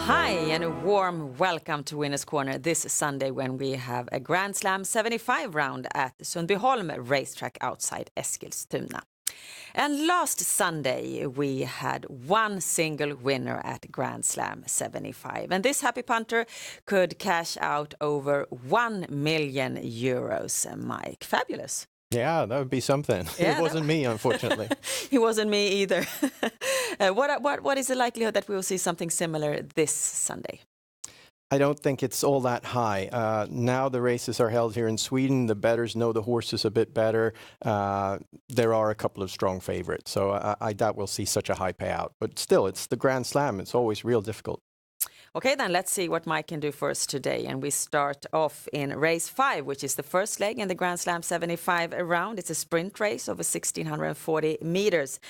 Hi and a warm welcome to Winners Corner this Sunday when we have a Grand Slam 75 round at Sundbyholm racetrack outside Eskilstuna. And last Sunday we had one single winner at Grand Slam 75 and this happy punter could cash out over 1 million euros. Mike, fabulous. Yeah, that would be something. Yeah, it wasn't me, unfortunately. It wasn't me either. What is the likelihood that we will see something similar this Sunday? I don't think it's all that high. Now the races are held here in Sweden. The bettors know the horses a bit better. There are a couple of strong favorites, so I doubt we'll see such a high payout. But still, it's the Grand Slam. It's always real difficult. Okay, then let's see what Mike can do for us today. And we start off in race 5, which is the first leg in the Grand Slam 75 round. It's a sprint race over 1,640 meters.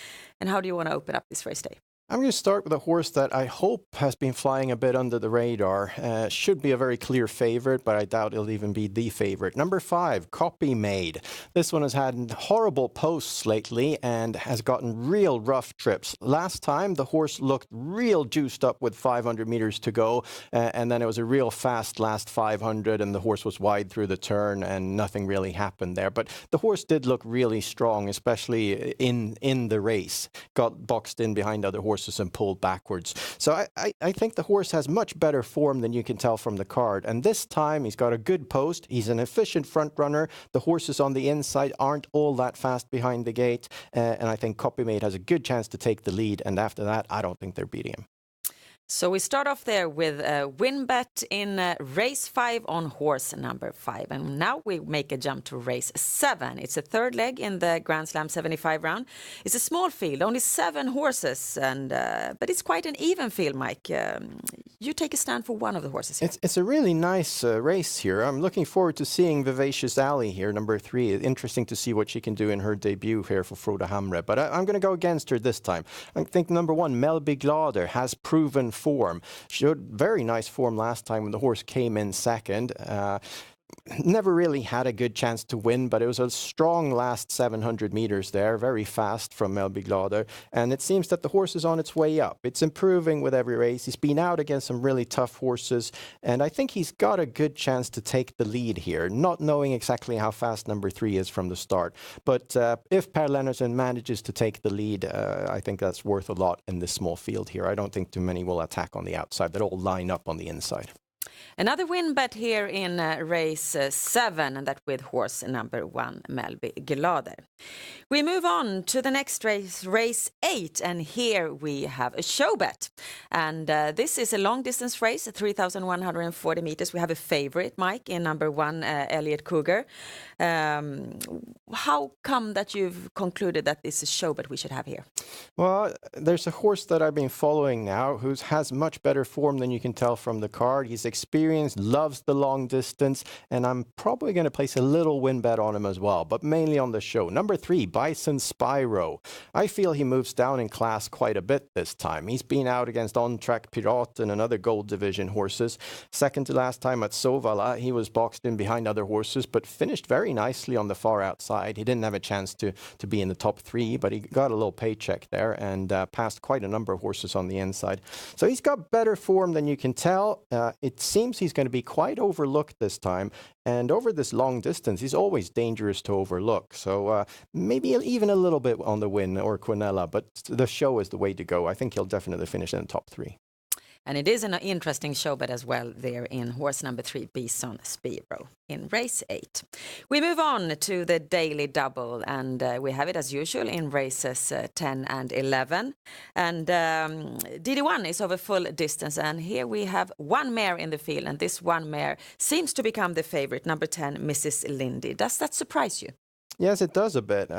And how do you want to open up this race day? I'm going to start with a horse that I hope has been flying a bit under the radar. Should be a very clear favorite, but I doubt it'll even be the favorite. Number 5, Copy Made. This one has had horrible posts lately and has gotten real rough trips. Last time, the horse looked real juiced up with 500 meters to go, and then it was a real fast last 500, and the horse was wide through the turn, and nothing really happened there. But the horse did look really strong, especially in the race. Got boxed in behind other horses and pulled backwards. So I think the horse has much better form than you can tell from the card. And this time he's got a good post. He's an efficient front runner. The horses on the inside aren't all that fast behind the gate. And I think Copymate has a good chance to take the lead. And after that, I don't think they're beating him. So we start off there with a win bet in race 5 on horse number 5. And now we make a jump to race 7. It's a third leg in the Grand Slam 75 round. It's a small field, only 7 horses, and but it's quite an even field, Mike. You take a stand for one of the horses here. It's a really nice race here. I'm looking forward to seeing Vivacious Alley here, number 3. Interesting to see what she can do in her debut here for Frode Hamre. But I'm going to go against her this time. I think number 1, Melby Glader, has proven form. Showed very nice form last time when the horse came in second. Never really had a good chance to win, but it was a strong last 700 meters there, very fast from Melby Glader, and it seems that the horse is on its way up. It's improving with every race. He's been out against some really tough horses, and I think he's got a good chance to take the lead here, not knowing exactly how fast number 3 is from the start. But if Per Lennartson manages to take the lead, I think that's worth a lot in this small field here. I don't think too many will attack on the outside. They'll all line up on the inside. Another win bet here in race 7, and that with horse number 1, Melby Glader. We move on to the next race, race 8, and here we have a show bet. And this is a long distance race, 3,140 meters. We have a favorite, Mike, in number 1, Elliot Cougar. How come that you've concluded that this is a show bet we should have here? Well, there's a horse that I've been following now who has much better form than you can tell from the card. He's experienced, loves the long distance, and I'm probably going to place a little win bet on him as well, but mainly on the show. Number 3, Bison Spyro. I feel he moves down in class quite a bit this time. He's been out against On-Track Piraten and other Gold Division horses. Second to last time at Sovala, he was boxed in behind other horses, but finished very nicely on the far outside. He didn't have a chance to be in the top 3, but he got a little paycheck there and passed quite a number of horses on the inside. So he's got better form than you can tell. It seems he's going to be quite overlooked this time. And over this long distance, he's always dangerous to overlook. So maybe even a little bit on the win or Quinella, but the show is the way to go. I think he'll definitely finish in the top 3. And it is an interesting show bet as well there in horse number 3, Bison Spyro, in race 8. We move on to the daily double, and we have it as usual in races 10 and 11. And DD1 is over full distance, and here we have one mare in the field, and this one mare seems to become the favorite, number 10, Mrs. Lindy. Does that surprise you? Yes, it does a bit.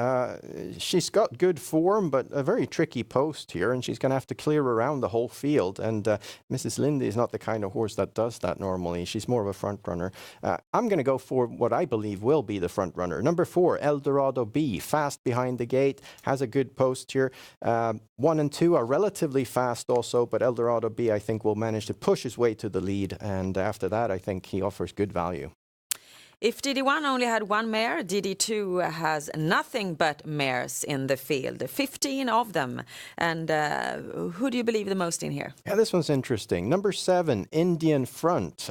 She's got good form, but a very tricky post here, and she's going to have to clear around the whole field. And Mrs. Lindy is not the kind of horse that does that normally. She's more of a front runner. I'm going to go for what I believe will be the front runner. Number 4, Eldorado B, fast behind the gate, has a good post here. 1 and 2 are relatively fast also, but Eldorado B, I think, will manage to push his way to the lead. And after that, I think he offers good value. If DD1 only had one mare, DD2 has nothing but mares in the field, 15 of them. And who do you believe the most in here? Yeah, this one's interesting. Number 7, Indian Front.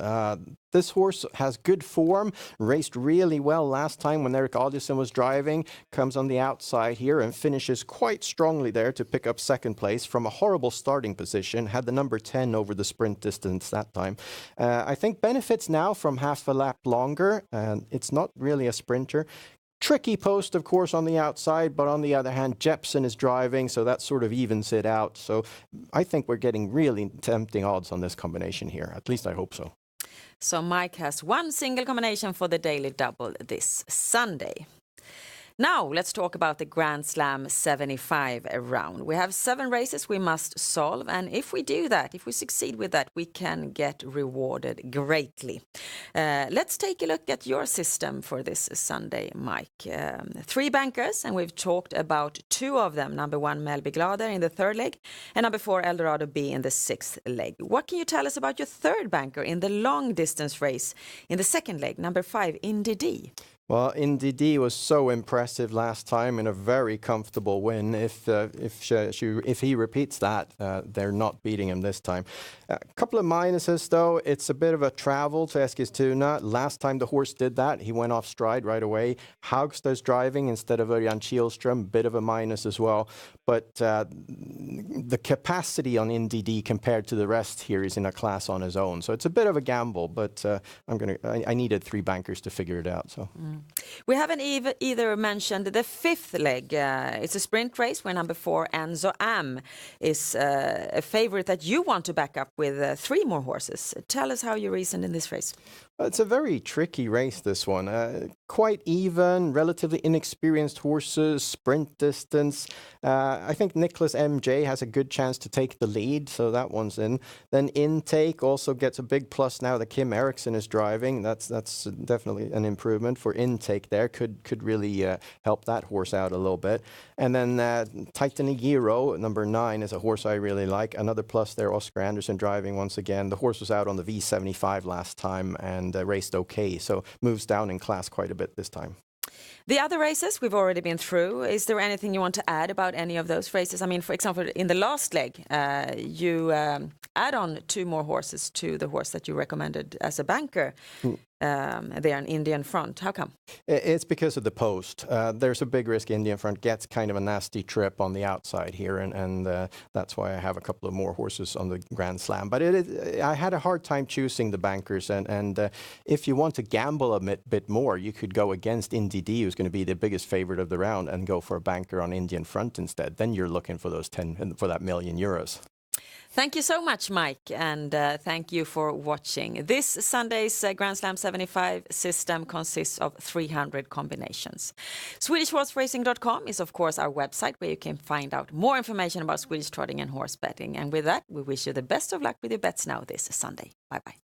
This horse has good form, raced really well last time when Eric Audison was driving, comes on the outside here and finishes quite strongly there to pick up second place from a horrible starting position, had the number 10 over the sprint distance that time. I think benefits now from half a lap longer, and it's not really a sprinter. Tricky post, of course, on the outside, but on the other hand, Jepson is driving, so that sort of evens it out. So I think we're getting really tempting odds on this combination here. At least I hope so. So Mike has one single combination for the daily double this Sunday. Now let's talk about the Grand Slam 75 round. We have 7 races we must solve, and if we do that, if we succeed with that, we can get rewarded greatly. Let's take a look at your system for this Sunday, Mike. 3 bankers, and we've talked about 2 of them. Number 1, Melby Glader in the 3rd leg, and number 4, Eldorado B in the 6th leg. What can you tell us about your 3rd banker in the long distance race in the 2nd leg, number 5, Indy D? Well, Indy D was so impressive last time in a very comfortable win. If he repeats that, they're not beating him this time. A couple of minuses, though. It's a bit of a travel to Eskilstuna. Last time the horse did that, he went off stride right away. Haugstad's driving instead of Örjan Kihlström, bit of a minus as well. But the capacity on Indy D compared to the rest here is in a class on his own. So it's a bit of a gamble, but I needed 3 bankers to figure it out. So. We haven't either mentioned the 5th leg. It's a sprint race where number 4, Enzo Am, is a favorite that you want to back up with 3 more horses. Tell us how you reasoned in this race. It's a very tricky race, this one. Quite even, relatively inexperienced horses, sprint distance. I think Nicholas MJ has a good chance to take the lead, so that one's in. Then Intake also gets a big plus now that Kim Eriksson is driving. That's definitely an improvement for Intake there. Could really help that horse out a little bit. And then Titanigiro, number 9, is a horse I really like. Another plus there, Oscar Anderson driving once again. The horse was out on the V75 last time and raced okay, so moves down in class quite a bit this time. The other races we've already been through. Is there anything you want to add about any of those races? I mean, for example, in the last leg, you add on 2 more horses to the horse that you recommended as a banker. They're an Indian Front. How come? It's because of the post. There's a big risk Indian Front gets kind of a nasty trip on the outside here, and that's why I have a couple of more horses on the Grand Slam. But I had a hard time choosing the bankers, and if you want to gamble a bit more, you could go against Indy D, who's going to be the biggest favorite of the round, and go for a banker on Indian Front instead. Then you're looking for those for that €1,000,000. Thank you so much, Mike, and thank you for watching. This Sunday's Grand Slam 75 system consists of 300 combinations. SwedishHorseRacing.com is, of course, our website where you can find out more information about Swedish trotting and horse betting. And with that, we wish you the best of luck with your bets now this Sunday. Bye-bye.